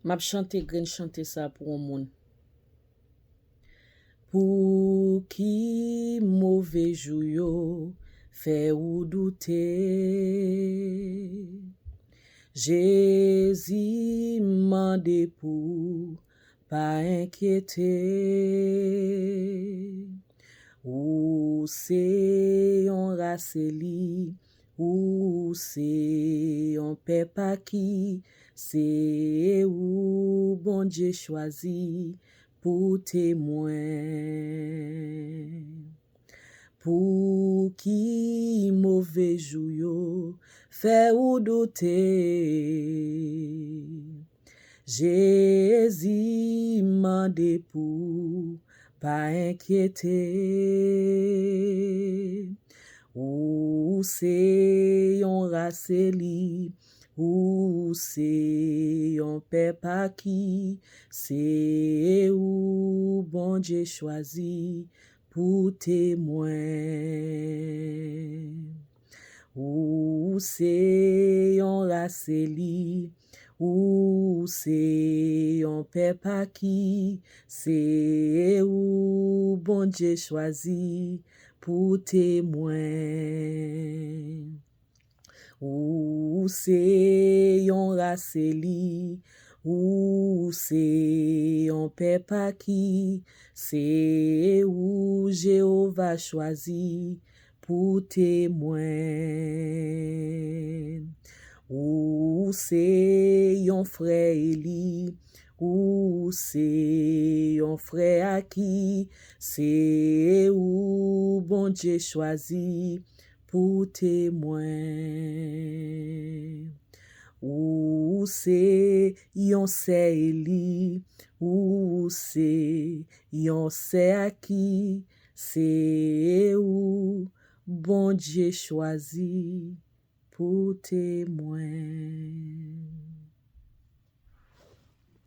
M'a chanter ça pour un monde. Pour qui mauvais jour yo fait ou douter. Jésus mande pour pas inquiéter. Ou c'est on raceli, ou c'est on paie pas qui, c'est ou bon Dieu choisi pour témoin. Pour qui mauvais jour yo fait ou douter. Jésus mande pour pas inquiéter. Ou c'est yon raceli, ou c'est yon paie pas qui, c'est ou bon Dieu choisi pour témoin. Ou c'est yon raceli, ou c'est yon paie pas qui, c'est ou bon Dieu choisi pour témoin. Ou c'est yon raceli, ou c'est yon paie pas qui, c'est ou Jéhovah choisi pour témoin. Ou c'est yon frère Eli, ou c'est yon frère Aki, c'est ou bon Dieu choisi pour témoin. Ou c'est yon sœur Eli, ou c'est yon sœur Aki, c'est ou bon Dieu choisi pour témoin.